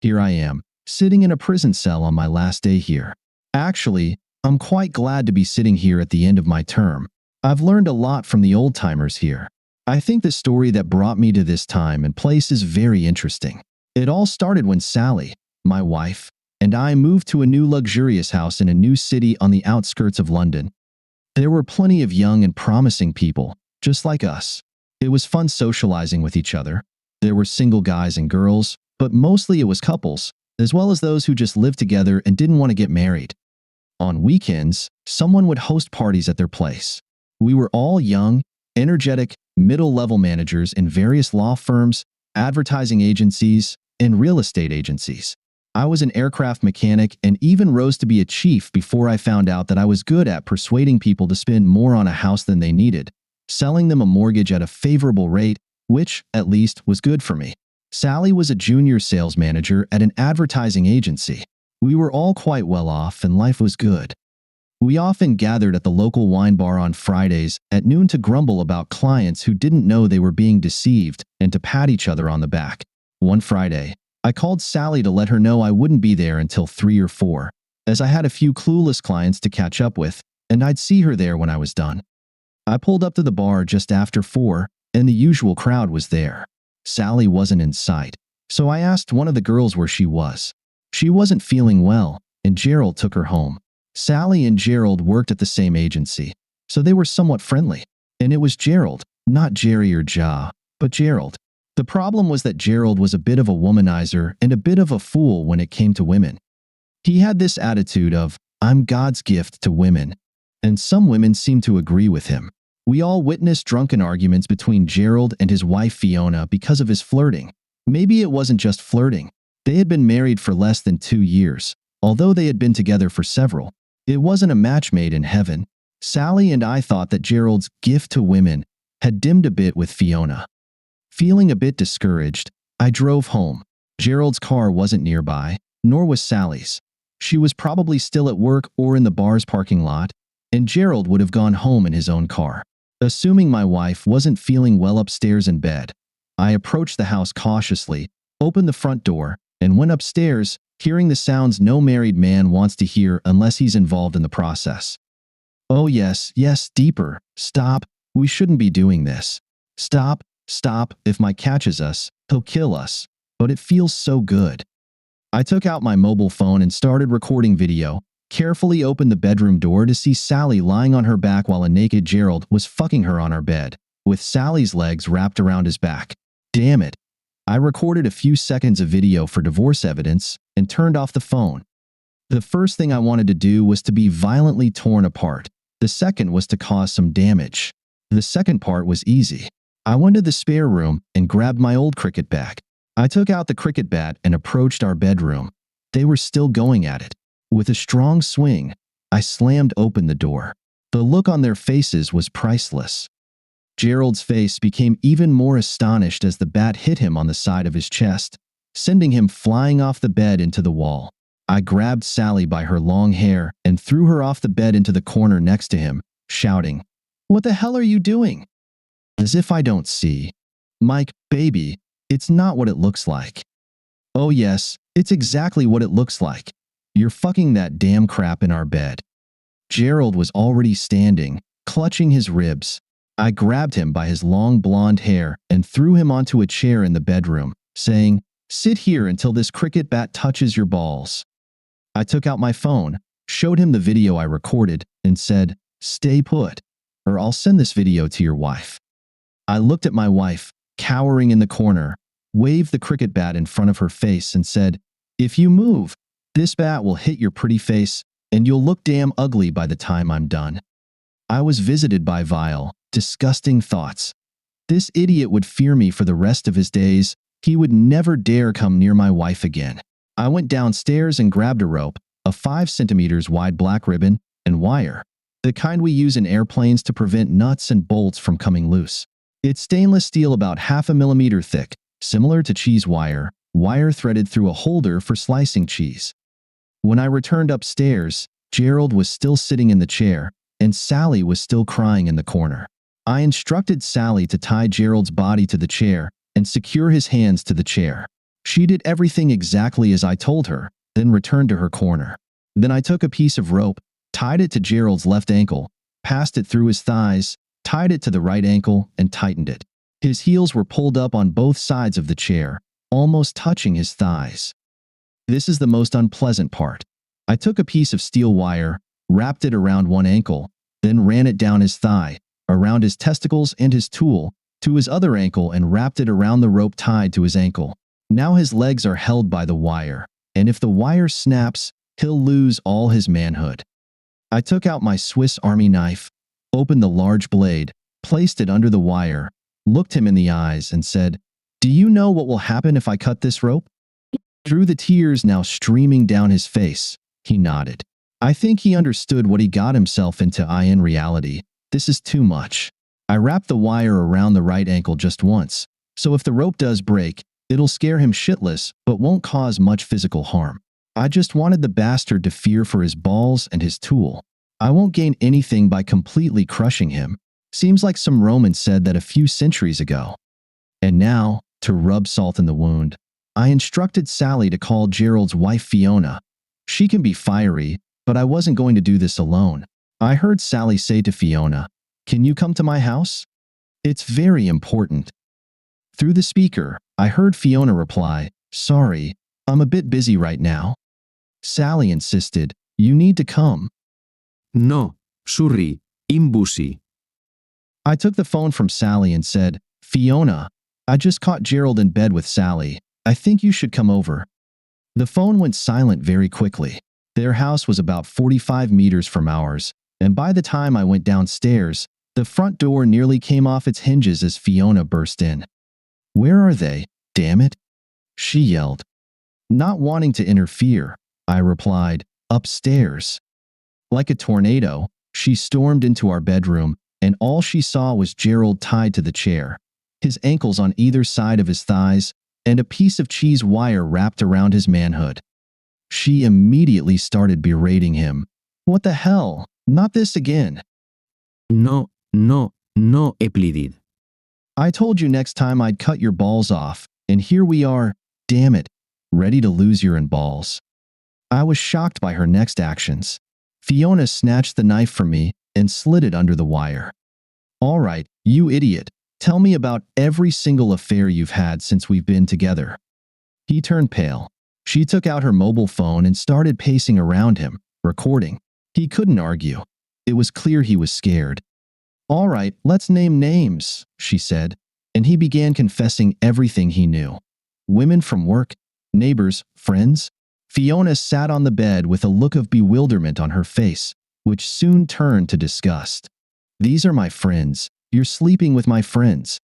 Here I am, sitting in a prison cell on my last day here. Actually, I'm quite glad to be sitting here at the end of my term. I've learned a lot from the old-timers here. I think the story that brought me to this time and place is very interesting. It all started when Sally, my wife, and I moved to a new luxurious house in a new city on the outskirts of London. There were plenty of young and promising people, just like us. It was fun socializing with each other. There were single guys and girls, but mostly it was couples, as well as those who just lived together and didn't want to get married. On weekends, someone would host parties at their place. We were all young, energetic, middle-level managers in various law firms, advertising agencies, and real estate agencies. I was an aircraft mechanic and even rose to be a chief before I found out that I was good at persuading people to spend more on a house than they needed, selling them a mortgage at a favorable rate, which, at least, was good for me. Sally was a junior sales manager at an advertising agency. We were all quite well off and life was good. We often gathered at the local wine bar on Fridays at noon to grumble about clients who didn't know they were being deceived and to pat each other on the back. One Friday, I called Sally to let her know I wouldn't be there until 3 or 4, as I had a few clueless clients to catch up with, and I'd see her there when I was done. I pulled up to the bar just after 4, and the usual crowd was there. Sally wasn't in sight, so I asked one of the girls where she was. She wasn't feeling well, and Gerald took her home. Sally and Gerald worked at the same agency, so they were somewhat friendly. And it was Gerald, not Jerry or Ja, but Gerald. The problem was that Gerald was a bit of a womanizer and a bit of a fool when it came to women. He had this attitude of, "I'm God's gift to women," and some women seemed to agree with him. We all witnessed drunken arguments between Gerald and his wife Fiona because of his flirting. Maybe it wasn't just flirting. They had been married for less than 2 years, although they had been together for several. It wasn't a match made in heaven. Sally and I thought that Gerald's gift to women had dimmed a bit with Fiona. Feeling a bit discouraged, I drove home. Gerald's car wasn't nearby, nor was Sally's. She was probably still at work or in the bar's parking lot, and Gerald would have gone home in his own car. Assuming my wife wasn't feeling well upstairs in bed, I approached the house cautiously, opened the front door, and went upstairs, hearing the sounds no married man wants to hear unless he's involved in the process. "Oh yes, deeper. Stop. We shouldn't be doing this. Stop. If Mike catches us, he'll kill us. But it feels so good." I took out my mobile phone and started recording video, carefully opened the bedroom door to see Sally lying on her back while a naked Gerald was fucking her on our bed, with Sally's legs wrapped around his back. Damn it. I recorded a few seconds of video for divorce evidence and turned off the phone. The first thing I wanted to do was to be violently torn apart. The second was to cause some damage. The second part was easy. I went to the spare room and grabbed my old cricket bat. I took out the cricket bat and approached our bedroom. They were still going at it. With a strong swing, I slammed open the door. The look on their faces was priceless. Gerald's face became even more astonished as the bat hit him on the side of his chest, sending him flying off the bed into the wall. I grabbed Sally by her long hair and threw her off the bed into the corner next to him, shouting, "What the hell are you doing?" As if I don't see. "Mike, baby, it's not what it looks like." "Oh yes, it's exactly what it looks like. You're fucking that damn crap in our bed." Gerald was already standing, clutching his ribs. I grabbed him by his long blonde hair and threw him onto a chair in the bedroom, saying, "Sit here until this cricket bat touches your balls." I took out my phone, showed him the video I recorded, and said, "Stay put, or I'll send this video to your wife." I looked at my wife, cowering in the corner, waved the cricket bat in front of her face and said, "If you move, this bat will hit your pretty face and you'll look damn ugly by the time I'm done." I was visited by vile, disgusting thoughts. This idiot would fear me for the rest of his days. He would never dare come near my wife again. I went downstairs and grabbed a rope, a 5 centimeters wide black ribbon, and wire, the kind we use in airplanes to prevent nuts and bolts from coming loose. It's stainless steel about 1/2 millimeter thick, similar to cheese wire, wire threaded through a holder for slicing cheese. When I returned upstairs, Gerald was still sitting in the chair, and Sally was still crying in the corner. I instructed Sally to tie Gerald's body to the chair and secure his hands to the chair. She did everything exactly as I told her, then returned to her corner. Then I took a piece of rope, tied it to Gerald's left ankle, passed it through his thighs, tied it to the right ankle, and tightened it. His heels were pulled up on both sides of the chair, almost touching his thighs. This is the most unpleasant part. I took a piece of steel wire, wrapped it around one ankle, then ran it down his thigh, around his testicles and his tool, to his other ankle and wrapped it around the rope tied to his ankle. Now his legs are held by the wire, and if the wire snaps, he'll lose all his manhood. I took out my Swiss Army knife, opened the large blade, placed it under the wire, looked him in the eyes and said, "Do you know what will happen if I cut this rope?" Through the tears now streaming down his face, he nodded. I think he understood what he got himself into. In reality, this is too much. I wrapped the wire around the right ankle just once, so if the rope does break, it'll scare him shitless but won't cause much physical harm. I just wanted the bastard to fear for his balls and his tool. I won't gain anything by completely crushing him. Seems like some Roman said that a few centuries ago. And now, to rub salt in the wound, I instructed Sally to call Gerald's wife Fiona. She can be fiery, but I wasn't going to do this alone. I heard Sally say to Fiona, "Can you come to my house? It's very important." Through the speaker, I heard Fiona reply, "Sorry, I'm a bit busy right now." Sally insisted, "You need to come." No, sorry, I'm busy. I took the phone from Sally and said, "Fiona, I just caught Gerald in bed with Sally. I think you should come over." The phone went silent very quickly. Their house was about 45 meters from ours, and by the time I went downstairs, the front door nearly came off its hinges as Fiona burst in. "Where are they? Damn it!" she yelled. Not wanting to interfere, I replied, "Upstairs." Like a tornado, she stormed into our bedroom, and all she saw was Gerald tied to the chair, his ankles on either side of his thighs, and a piece of cheese wire wrapped around his manhood. She immediately started berating him. "What the hell? Not this again." No, I pleaded. "I told you next time I'd cut your balls off, and here we are, damn it, ready to lose your balls." I was shocked by her next actions. Fiona snatched the knife from me and slid it under the wire. "All right, you idiot. Tell me about every single affair you've had since we've been together." He turned pale. She took out her mobile phone and started pacing around him, recording. He couldn't argue. It was clear he was scared. "All right, let's name names," she said, and he began confessing everything he knew. Women from work, neighbors, friends. Fiona sat on the bed with a look of bewilderment on her face, which soon turned to disgust. "These are my friends. You're sleeping with my friends."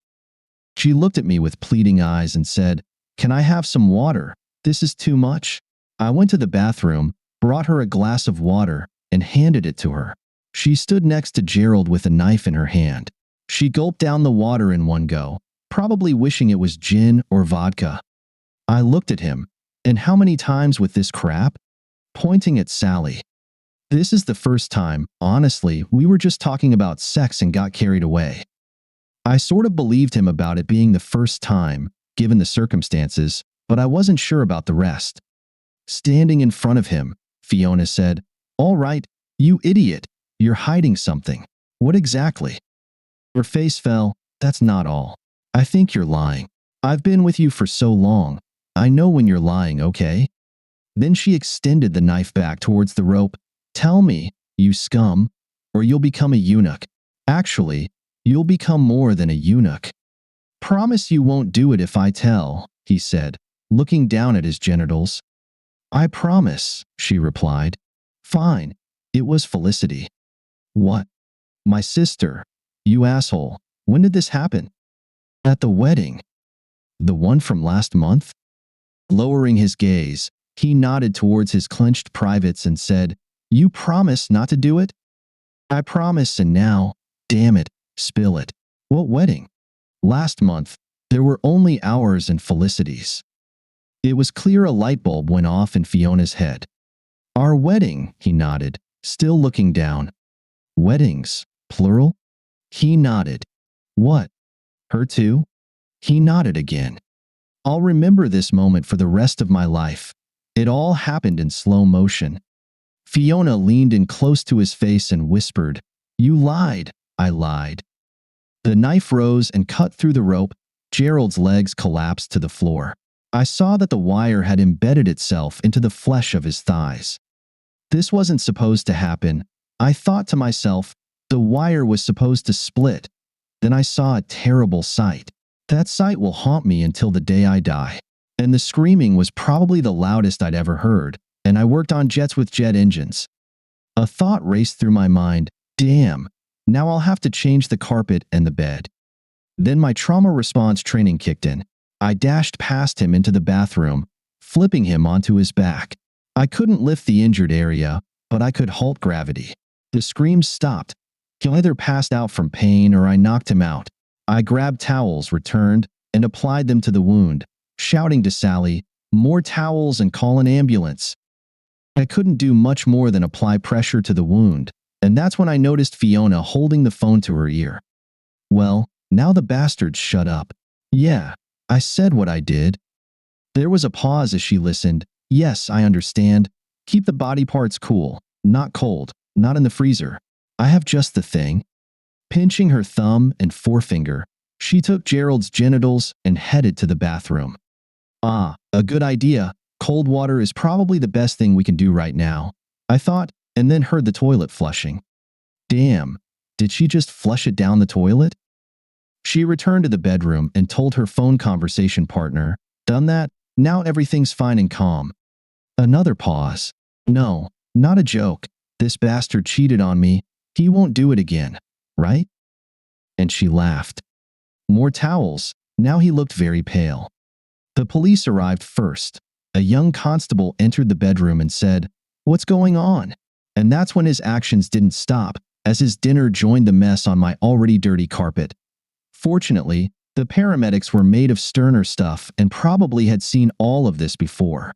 She looked at me with pleading eyes and said, "Can I have some water? This is too much." I went to the bathroom, brought her a glass of water, and handed it to her. She stood next to Gerald with a knife in her hand. She gulped down the water in one go, probably wishing it was gin or vodka. I looked at him. "And how many times with this crap?" Pointing at Sally. "This is the first time. Honestly, we were just talking about sex and got carried away." I sort of believed him about it being the first time, given the circumstances, but I wasn't sure about the rest. Standing in front of him, Fiona said, "All right, you idiot. You're hiding something. What exactly?" Her face fell. "That's not all. I think you're lying. I've been with you for so long. I know when you're lying, okay?" Then she extended the knife back towards the rope. "Tell me, you scum, or you'll become a eunuch. Actually, you'll become more than a eunuch." "Promise you won't do it if I tell," he said, looking down at his genitals. "I promise," she replied. "Fine. It was Felicity." "What?" "My sister. You asshole. When did this happen?" "At the wedding." "The one from last month?" Lowering his gaze, he nodded towards his clenched privates and said, "You promise not to do it?" "I promise, and now, damn it, spill it." "What wedding?" "Last month. There were only ours and Felicity's." It was clear a light bulb went off in Fiona's head. "Our wedding," he nodded, still looking down. "Weddings, plural?" He nodded. "What? Her too?" He nodded again. I'll remember this moment for the rest of my life. It all happened in slow motion. Fiona leaned in close to his face and whispered, "You lied." I lied. The knife rose and cut through the rope. Gerald's legs collapsed to the floor. I saw that the wire had embedded itself into the flesh of his thighs. This wasn't supposed to happen. I thought to myself, the wire was supposed to split. Then I saw a terrible sight. That sight will haunt me until the day I die. And the screaming was probably the loudest I'd ever heard, and I worked on jets with jet engines. A thought raced through my mind. Damn, now I'll have to change the carpet and the bed. Then my trauma response training kicked in. I dashed past him into the bathroom, flipping him onto his back. I couldn't lift the injured area, but I could halt gravity. The screams stopped. He either passed out from pain or I knocked him out. I grabbed towels, returned, and applied them to the wound, shouting to Sally, "More towels and call an ambulance." I couldn't do much more than apply pressure to the wound, and that's when I noticed Fiona holding the phone to her ear. Well, now the bastards shut up. Yeah, I said what I did. There was a pause as she listened. Yes, I understand. Keep the body parts cool, not cold, not in the freezer. I have just the thing. Pinching her thumb and forefinger, she took Gerald's genitals and headed to the bathroom. Ah, a good idea. Cold water is probably the best thing we can do right now, I thought, and then heard the toilet flushing. Damn, did she just flush it down the toilet? She returned to the bedroom and told her phone conversation partner, "Done that? Now everything's fine and calm." Another pause. No, not a joke. This bastard cheated on me. He won't do it again, right? And she laughed. More towels. Now he looked very pale. The police arrived first. A young constable entered the bedroom and said, "What's going on?" And that's when his actions didn't stop, as his dinner joined the mess on my already dirty carpet. Fortunately, the paramedics were made of sterner stuff and probably had seen all of this before.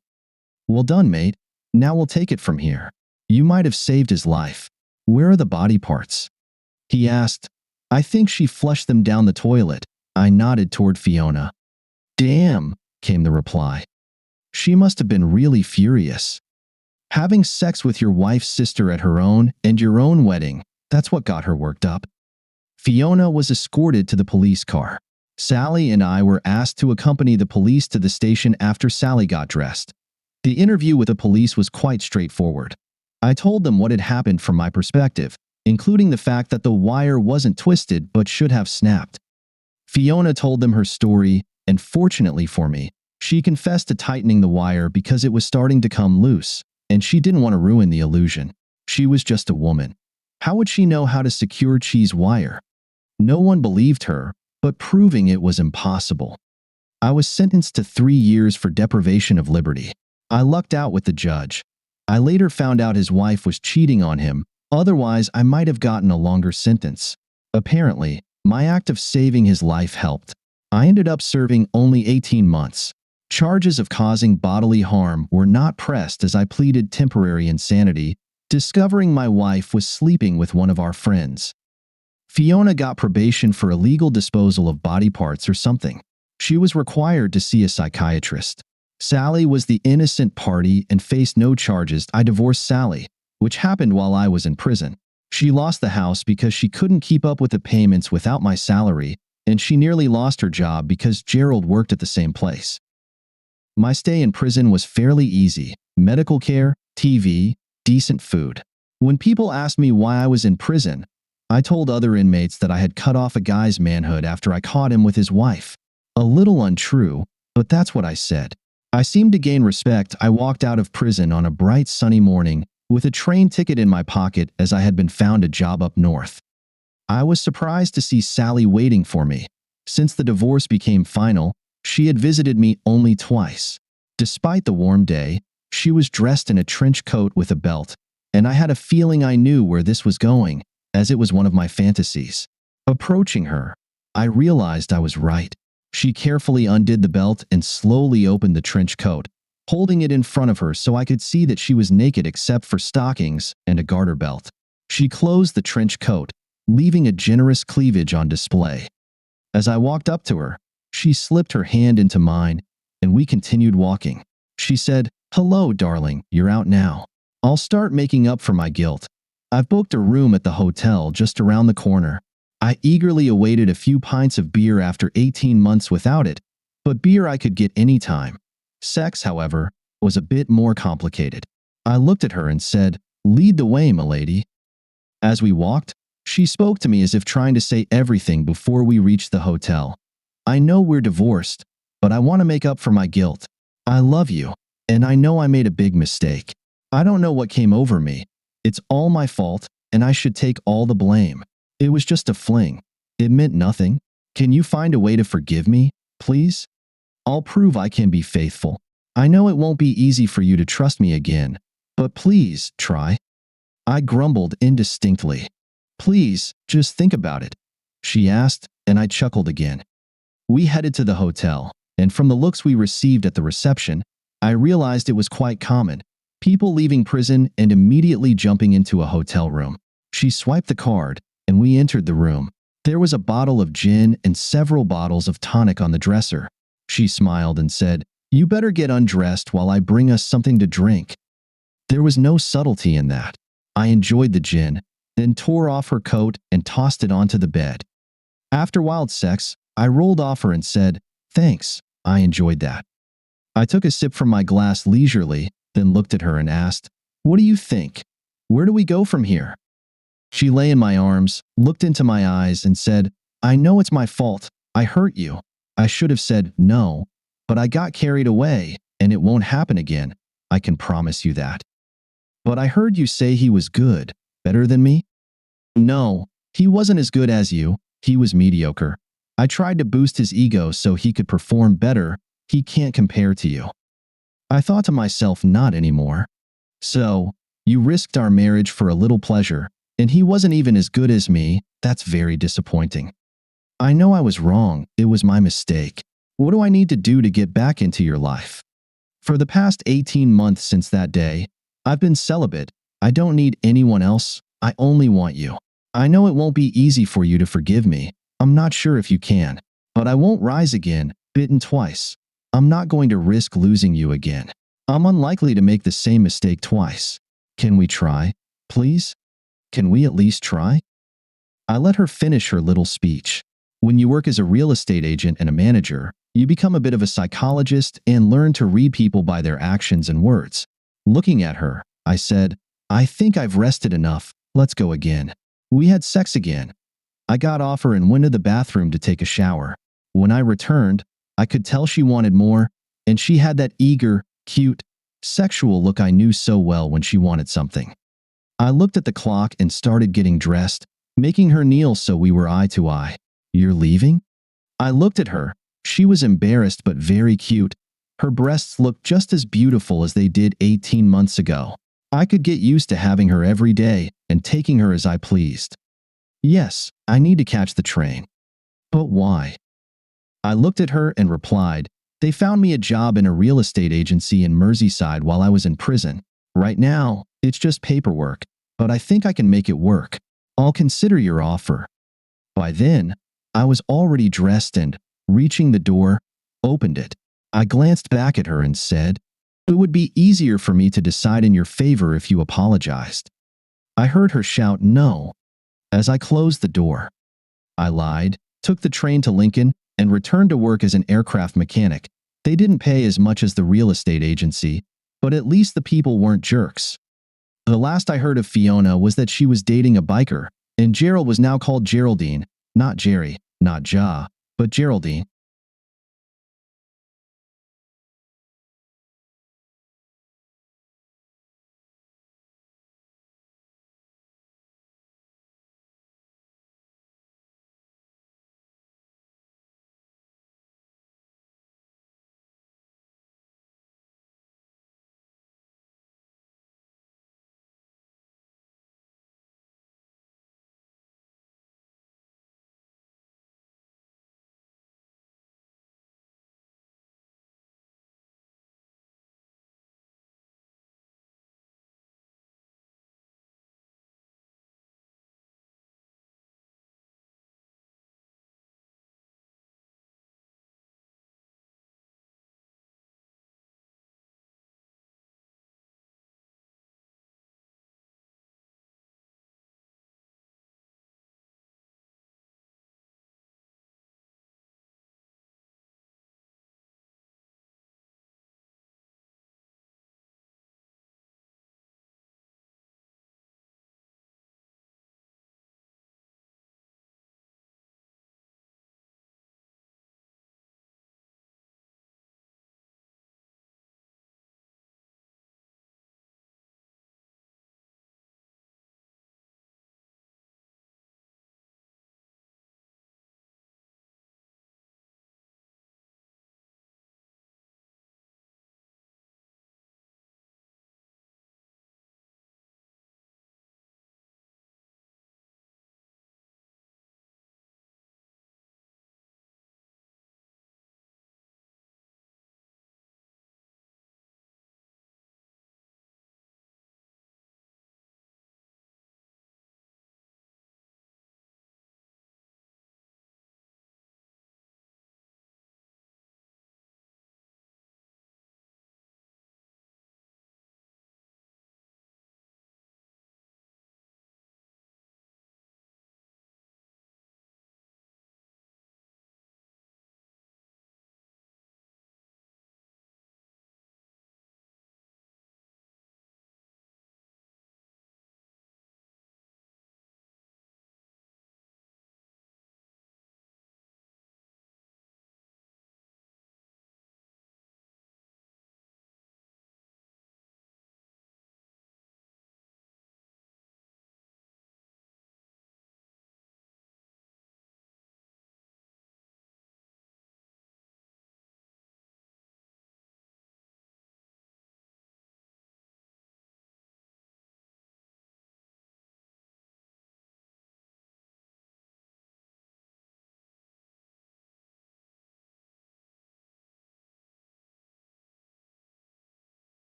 "Well done, mate. Now we'll take it from here. You might have saved his life. Where are the body parts?" He asked. "I think she flushed them down the toilet." I nodded toward Fiona. "Damn," came the reply. "She must have been really furious. Having sex with your wife's sister at her own and your own wedding, that's what got her worked up." Fiona was escorted to the police car. Sally and I were asked to accompany the police to the station after Sally got dressed. The interview with the police was quite straightforward. I told them what had happened from my perspective, including the fact that the wire wasn't twisted but should have snapped. Fiona told them her story, and fortunately for me, she confessed to tightening the wire because it was starting to come loose, and she didn't want to ruin the illusion. She was just a woman. How would she know how to secure cheese wire? No one believed her, but proving it was impossible. I was sentenced to 3 years for deprivation of liberty. I lucked out with the judge. I later found out his wife was cheating on him, otherwise I might have gotten a longer sentence. Apparently, my act of saving his life helped. I ended up serving only 18 months. Charges of causing bodily harm were not pressed as I pleaded temporary insanity, discovering my wife was sleeping with one of our friends. Fiona got probation for illegal disposal of body parts or something. She was required to see a psychiatrist. Sally was the innocent party and faced no charges. I divorced Sally, which happened while I was in prison. She lost the house because she couldn't keep up with the payments without my salary, and she nearly lost her job because Gerald worked at the same place. My stay in prison was fairly easy. Medical care, TV, decent food. When people asked me why I was in prison, I told other inmates that I had cut off a guy's manhood after I caught him with his wife. A little untrue, but that's what I said. I seemed to gain respect. I walked out of prison on a bright sunny morning with a train ticket in my pocket as I had been found a job up north. I was surprised to see Sally waiting for me. Since the divorce became final, she had visited me only twice. Despite the warm day, she was dressed in a trench coat with a belt, and I had a feeling I knew where this was going, as it was one of my fantasies. Approaching her, I realized I was right. She carefully undid the belt and slowly opened the trench coat, holding it in front of her so I could see that she was naked except for stockings and a garter belt. She closed the trench coat, leaving a generous cleavage on display. As I walked up to her, she slipped her hand into mine, and we continued walking. She said, "Hello, darling, you're out now. I'll start making up for my guilt. I've booked a room at the hotel just around the corner." I eagerly awaited a few pints of beer after 18 months without it, but beer I could get any time. Sex, however, was a bit more complicated. I looked at her and said, "Lead the way, milady." As we walked, she spoke to me as if trying to say everything before we reached the hotel. "I know we're divorced, but I want to make up for my guilt. I love you, and I know I made a big mistake. I don't know what came over me. It's all my fault, and I should take all the blame. It was just a fling. It meant nothing. Can you find a way to forgive me, please? I'll prove I can be faithful. I know it won't be easy for you to trust me again, but please try." I grumbled indistinctly. "Please, just think about it," she asked, and I chuckled again. We headed to the hotel, and from the looks we received at the reception, I realized it was quite common. People leaving prison and immediately jumping into a hotel room. She swiped the card, and we entered the room. There was a bottle of gin and several bottles of tonic on the dresser. She smiled and said, "You better get undressed while I bring us something to drink." There was no subtlety in that. I enjoyed the gin, then tore off her coat and tossed it onto the bed. After wild sex, I rolled off her and said, "Thanks, I enjoyed that." I took a sip from my glass leisurely, then looked at her and asked, "What do you think? Where do we go from here?" She lay in my arms, looked into my eyes, and said, "I know it's my fault. I hurt you. I should have said no, but I got carried away, and it won't happen again. I can promise you that." "But I heard you say he was good, better than me?" "No, he wasn't as good as you. He was mediocre. I tried to boost his ego so he could perform better. He can't compare to you." I thought to myself, not anymore. "So, you risked our marriage for a little pleasure, and he wasn't even as good as me. That's very disappointing." "I know I was wrong. It was my mistake. What do I need to do to get back into your life?" "For the past 18 months since that day, I've been celibate. I don't need anyone else. I only want you. I know it won't be easy for you to forgive me. I'm not sure if you can. But I won't rise again, bitten twice. I'm not going to risk losing you again. I'm unlikely to make the same mistake twice. Can we try, please? Can we at least try?" I let her finish her little speech. When you work as a real estate agent and a manager, you become a bit of a psychologist and learn to read people by their actions and words. Looking at her, I said, "I think I've rested enough. Let's go again." We had sex again. I got off her and went to the bathroom to take a shower. When I returned, I could tell she wanted more, and she had that eager, cute, sexual look I knew so well when she wanted something. I looked at the clock and started getting dressed, making her kneel so we were eye to eye. "You're leaving?" I looked at her. She was embarrassed but very cute. Her breasts looked just as beautiful as they did 18 months ago. I could get used to having her every day and taking her as I pleased. "Yes, I need to catch the train." "But why?" I looked at her and replied, "They found me a job in a real estate agency in Merseyside while I was in prison. Right now, it's just paperwork, but I think I can make it work. I'll consider your offer." By then, I was already dressed and, reaching the door, opened it. I glanced back at her and said, "It would be easier for me to decide in your favor if you apologized." I heard her shout no as I closed the door. I lied, took the train to Lincoln, and returned to work as an aircraft mechanic. They didn't pay as much as the real estate agency, but at least the people weren't jerks. The last I heard of Fiona was that she was dating a biker, and Gerald was now called Geraldine, not Jerry, not Ja, but Geraldine.